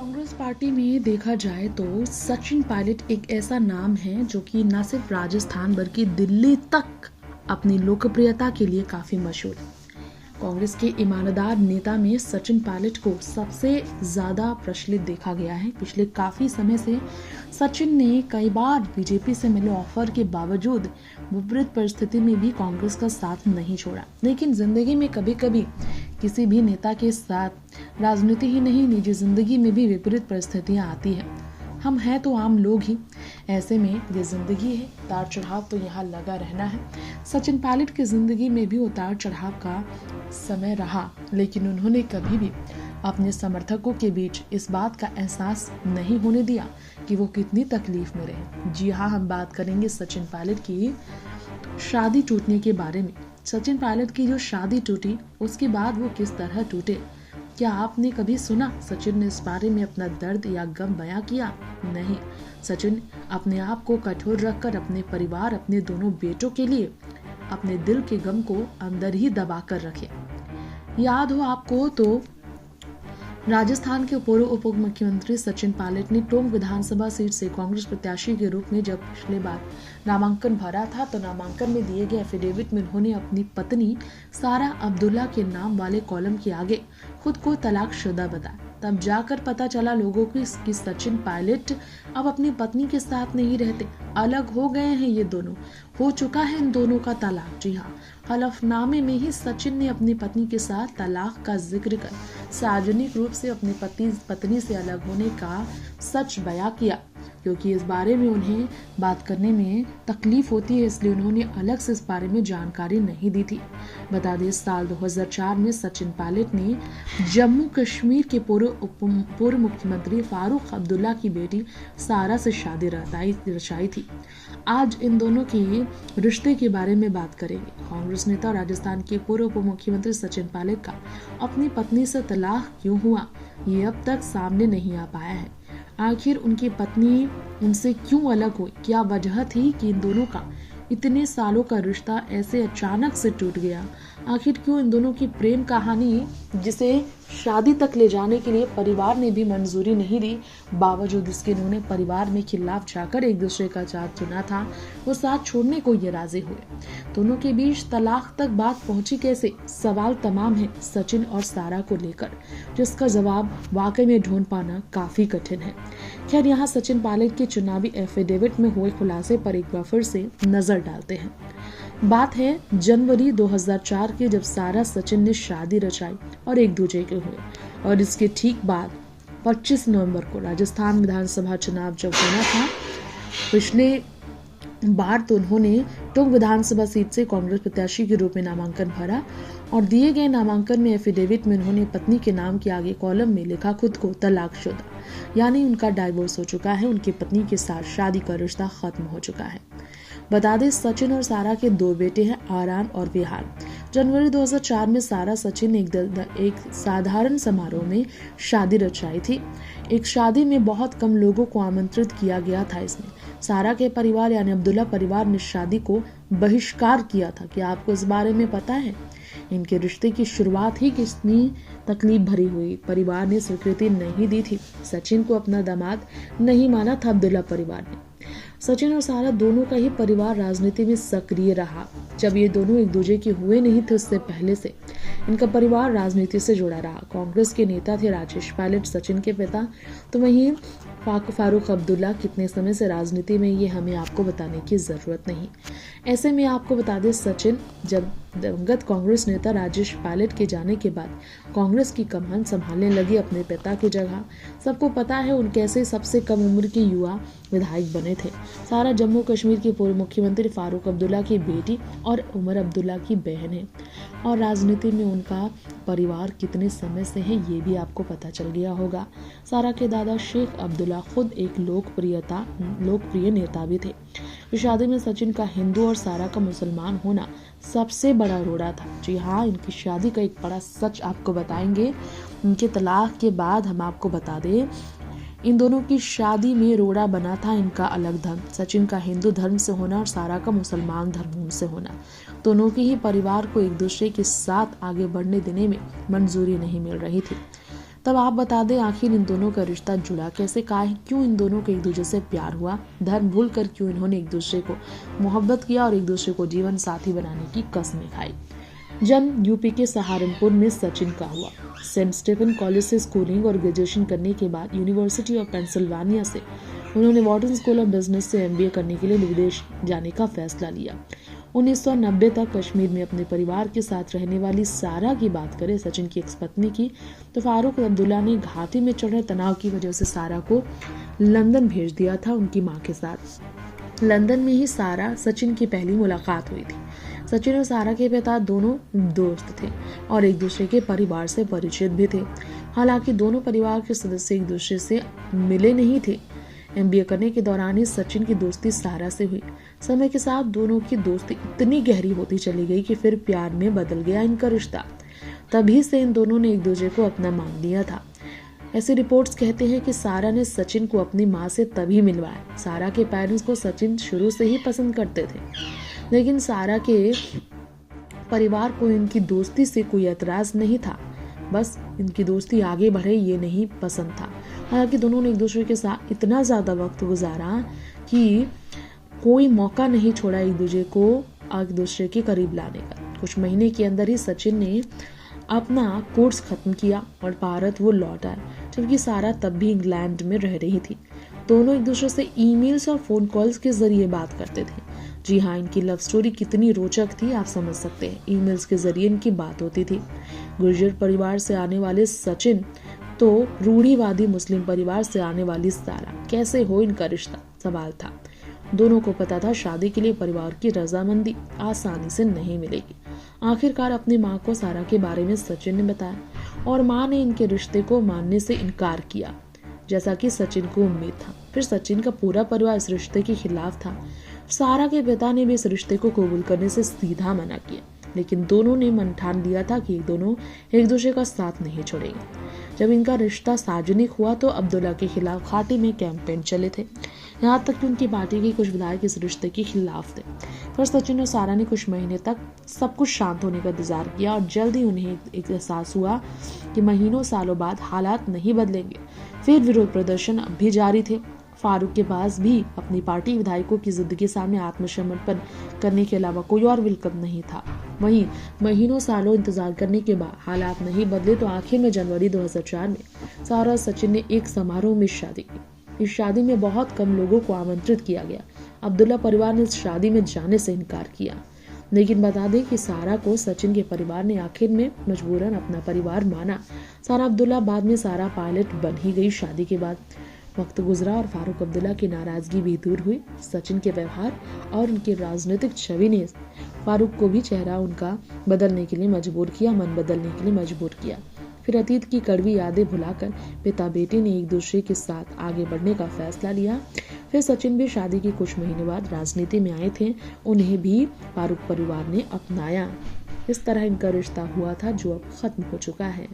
Congress party में देखा जाए तो सचिन पायलट एक ऐसा नाम है जो कि न सिर्फ राजस्थान बल्कि दिल्ली तक अपनी लोकप्रियता के लिए काफी मशहूर है। कांग्रेस के ईमानदार नेता में सचिन पायलट को सबसे ज्यादा प्रचलित देखा गया है। पिछले काफी समय से सचिन ने कई बार बीजेपी से मिले ऑफर के बावजूद विपरीत परिस्थिति में भी कांग्रेस का साथ नहीं छोड़ा। लेकिन जिंदगी में कभी कभी किसी भी नेता के साथ राजनीति ही नहीं, निजी जिंदगी में भी विपरीत परिस्थितियां आती है। हम हैं तो आम लोग ही, ऐसे में ये जिंदगी है, उतार चढ़ाव तो यहाँ लगा रहना है। सचिन पायलट की जिंदगी में भी उतार चढ़ाव का समय रहा, लेकिन उन्होंने कभी भी अपने समर्थकों के बीच इस बात का एहसास नहीं होने दिया कि वो कितनी तकलीफ में रहे। जी हाँ, हम बात करेंगे सचिन पायलट की शादी टूटने के बारे में। सचिन पायलट की जो शादी टूटी, उसके बाद वो किस तरह टूटे, क्या आपने कभी सुना सचिन ने इस बारे में अपना दर्द या गम बयां किया? नहीं, सचिन अपने आप को कठोर रखकर अपने परिवार, अपने दोनों बेटों के लिए अपने दिल के गम को अंदर ही दबा कर रखे। याद हो आपको तो राजस्थान के पूर्व उप मुख्यमंत्री सचिन पायलट ने टोंक विधानसभा सीट से कांग्रेस प्रत्याशी के रूप में जब पिछले बार नामांकन भरा था, तो नामांकन में दिए गए एफिडेविट में उन्होंने अपनी पत्नी सारा अब्दुल्ला के नाम वाले कॉलम के आगे खुद को तलाकशुदा बताया। तब जाकर पता चला लोगों को कि सचिन पायलट अब अपनी पत्नी के साथ नहीं रहते, अलग हो गए हैं। ये दोनों हो चुका है इन दोनों का तलाक। जी हाँ, हलफनामे में ही सचिन ने अपनी पत्नी के साथ तलाक का जिक्र कर सार्वजनिक रूप से अपनी पत्नी से अलग होने का सच बयां किया, क्योंकि इस बारे में उन्हें बात करने में तकलीफ होती है, इसलिए उन्होंने अलग से इस बारे में जानकारी नहीं दी थी। बता दें, साल 2004 में सचिन पायलट ने जम्मू कश्मीर के पूर्व मुख्यमंत्री फारूक अब्दुल्ला की बेटी सारा से शादी रचाई थी। आज इन दोनों के रिश्ते के बारे में बात करेंगे। कांग्रेस नेता राजस्थान के पूर्व उप मुख्यमंत्री सचिन पायलट का अपनी पत्नी से तलाक क्यों हुआ, ये अब तक सामने नहीं आ पाया है। आखिर उनकी पत्नी उनसे क्यों अलग हुई? क्या वजह थी कि इन दोनों का इतने सालों का रिश्ता ऐसे अचानक से टूट गया? आखिर क्यों इन दोनों की प्रेम कहानी, जिसे शादी तक ले जाने के लिए परिवार ने भी मंजूरी नहीं दी, बावजूद इसके उन्होंने परिवार में खिलाफ जाकर एक दूसरे का साथ चुना था, वो साथ छोड़ने को ये राजी हुए। दोनों के बीच तलाक तक बात पहुंची कैसे? सवाल तमाम है सचिन और सारा को लेकर, जिसका जवाब वाकई में ढूंढ पाना काफी कठिन है। खैर, यहाँ सचिन पायलट के चुनावी एफिडेविट में हुए खुलासे पर एक बार फिर से नजर डालते हैं। बात है जनवरी 2004 की, जब सारा सचिन ने शादी रचाई और एक दूसरे के हुए, और इसके ठीक बाद 25 नवंबर को राजस्थान विधानसभा चुनाव जब होना था, पिछले बार तो उन्होंने टोंक विधानसभा सीट से कांग्रेस प्रत्याशी के रूप में नामांकन भरा, और दिए गए नामांकन में एफिडेविट में उन्होंने पत्नी के नाम के आगे कॉलम में लिखा खुद को तलाकशुदा, यानी उनका डाइवोर्स हो चुका है, उनकी पत्नी के साथ शादी का रिश्ता खत्म हो चुका है। बता दें, सचिन और सारा के दो बेटे हैं, आराम और विहान। जनवरी 2004 में सारा सचिन एक साधारण समारोह में शादी रचाई थी। एक शादी में बहुत कम लोगों को आमंत्रित किया गया था। इसमें सारा के परिवार यानी अब्दुल्ला परिवार ने शादी को बहिष्कार किया था। क्या आपको इस बारे में पता है? इनके रिश्ते की शुरुआत ही कितनी तकलीफ भरी हुई। परिवार ने स्वीकृति नहीं दी थी, सचिन को अपना दामाद नहीं माना था अब्दुल्ला परिवार ने। सचिन और सारा दोनों का ही परिवार राजनीति में सक्रिय रहा। जब ये दोनों एक दूसरे के हुए नहीं थे, उससे पहले से इनका परिवार राजनीति से जुड़ा रहा। कांग्रेस के नेता थे राजेश पायलट, सचिन के पिता, तो वहीं फारूक अब्दुल्ला कितने समय से राजनीति में, ये हमें आपको बताने की जरूरत नहीं। ऐसे में आपको बता दें, सचिन जब दिवंगत कांग्रेस नेता राजेश पायलट के जाने के बाद कांग्रेस की कमान संभालने लगी अपने पिता की जगह। सबको पता है उन कैसे सबसे कम उम्र के युवा विधायक बने थे। सारा जम्मू कश्मीर के पूर्व मुख्यमंत्री फारूक अब्दुल्ला की बेटी और उमर अब्दुल्ला की बहन है, और राजनीति में उनका परिवार कितने समय से है ये भी आपको पता चल गया होगा। सारा के दादा शेख अब्दुल्ला खुद एक लोकप्रिय नेता भी थे। इस शादी में सचिन का हिंदू और सारा का मुसलमान होना सबसे बड़ा रोड़ा था। जी हाँ, इनकी शादी का एक बड़ा सच आपको बताएंगे। इनके तलाक के बाद हम आपको बता दें, इन दोनों की शादी में रोड़ा बना था इनका अलग धर्म, सचिन का हिंदू धर्म से होना और सारा का मुसलमान धर्म से होना। दोनों के ही परिवार को एक दूसरे के साथ आगे बढ़ने देने में मंजूरी नहीं मिल रही थी। तब आप बता दें आखिर इन दोनों का रिश्ता जुड़ा कैसे, क्यों इन दोनों को एक दूसरे से प्यार हुआ, धर्म भूल कर क्यों इन्होंने एक दूसरे को मोहब्बत किया और एक दूसरे को जीवन साथी बनाने की कसमें खाई। जन्म यूपी के सहारनपुर में सचिन का हुआ। सेंट स्टीफन कॉलेज से स्कूलिंग और ग्रेजुएशन करने के बाद यूनिवर्सिटी ऑफ पेंसिल्वानिया से उन्होंने वॉर्टन स्कूल ऑफ बिजनेस से MBA करने के लिए विदेश जाने का फैसला लिया। 1990 तक कश्मीर में अपने परिवार के साथ रहने वाली सारा की बात करें, सचिन की एक्स पत्नी की, तो फारूक अब्दुल्ला ने घाटी में चढ़ रहे तनाव की वजह से सारा को लंदन भेज दिया था उनकी मां के साथ। लंदन में ही सारा सचिन की पहली मुलाकात हुई थी। सचिन और सारा के पिता दोनों दोस्त थे और एक दूसरे के परिवार से परिचित भी थे। हालांकि दोनों परिवार के सदस्य एक दूसरे से मिले नहीं थे। MBA करने के दौरान ही सचिन की दोस्ती सारा से हुई। समय के साथ दोनों की दोस्ती इतनी गहरी होती चली गई कि फिर प्यार में बदल गया इनका रिश्ता। तभी से इन दोनों ने एक दूसरे को अपना मान लिया था। ऐसी रिपोर्ट्स कहते हैं कि सारा ने सचिन को अपनी मां से तभी मिलवाया। सारा के पेरेंट्स को सचिन शुरू से ही पसंद करते थे, लेकिन सारा के परिवार को इनकी दोस्ती से कोई एतराज नहीं था। बस इनकी दोस्ती आगे बढ़े ये नहीं पसंद था। हालांकि दोनों ने एक दूसरे के साथ इतना ज्यादा वक्त गुजारा कि कोई मौका नहीं छोड़ा एक दूसरे के करीब लाने का। कुछ महीने के अंदर ही सचिन ने अपना कोर्स खत्म किया और भारत वो लौट आए, जबकि सारा तब भी इंग्लैंड में रह रही थी। दोनों एक दूसरे से ईमेल्स और फोन कॉल्स के जरिए बात करते थे। जी हाँ, इनकी लव स्टोरी कितनी रोचक थी आप समझ सकते हैं। ईमेल्स के जरिए इनकी बात होती थी। गुर्जर परिवार से आने वाले सचिन तो रूढ़िवादी मुस्लिम परिवार से आने वाली सारा, कैसे हो इनका रिश्ता, सवाल था। दोनों को पता था शादी के लिए परिवार की रजामंदी आसानी से नहीं मिलेगी। आखिरकार अपनी माँ को सारा के बारे में सचिन ने बताया और माँ ने इनके रिश्ते को मानने से इनकार किया, जैसा कि सचिन को उम्मीद था। फिर सचिन का पूरा परिवार इस रिश्ते के खिलाफ था। सारा के पिता ने भी इस रिश्ते को कबूल करने से सीधा मना किया, लेकिन दोनों ने मन ठान लिया था कि दोनों एक दूसरे का साथ नहीं छोड़ेंगे। जब इनका रिश्ता सार्वजनिक हुआ तो अब्दुल्ला के खिलाफ घाटी में कैंपेन चले थे। यहाँ तक कि उनकी पार्टी के कुछ विधायक इस रिश्ते के खिलाफ थे। पर सचिन और सारा ने कुछ महीने तक सब कुछ शांत होने का इंतजार किया और जल्द ही उन्हें एक एहसास हुआ कि महीनों सालों बाद हालात नहीं बदलेंगे। फिर विरोध प्रदर्शन अब भी जारी थे। फारूक के पास भी अपनी पार्टी विधायकों की जिद के सामने आत्मसमर्पण करने के अलावा कोई और विकल्प नहीं था। वहीं महीनों सालों इंतजार करने के बाद हालात नहीं बदले तो आखिर में जनवरी 2004 में सारा और सचिन ने एक समारोह में शादी की। इस शादी में बहुत कम लोगों को आमंत्रित किया गया। अब्दुल्ला परिवार ने इस शादी में जाने से इनकार किया, लेकिन बता दें कि सारा को सचिन के परिवार ने आखिर में मजबूरन अपना परिवार माना। सारा अब्दुल्ला बाद में सारा पायलट बन ही गई। शादी के बाद वक्त गुजरा और फारूक अब्दुल्ला की नाराजगी भी दूर हुई। सचिन के व्यवहार और उनकी राजनीतिक छवि ने फारूक को भी चेहरा उनका बदलने के लिए मजबूर किया, मन बदलने के लिए मजबूर किया। फिर अतीत की कड़वी यादें भुलाकर पिता बेटे ने एक दूसरे के साथ आगे बढ़ने का फैसला लिया। फिर सचिन भी शादी के कुछ महीने बाद राजनीति में आए थे। उन्हें भी फारूक परिवार ने अपनाया। इस तरह इनका रिश्ता हुआ था जो अब खत्म हो चुका है।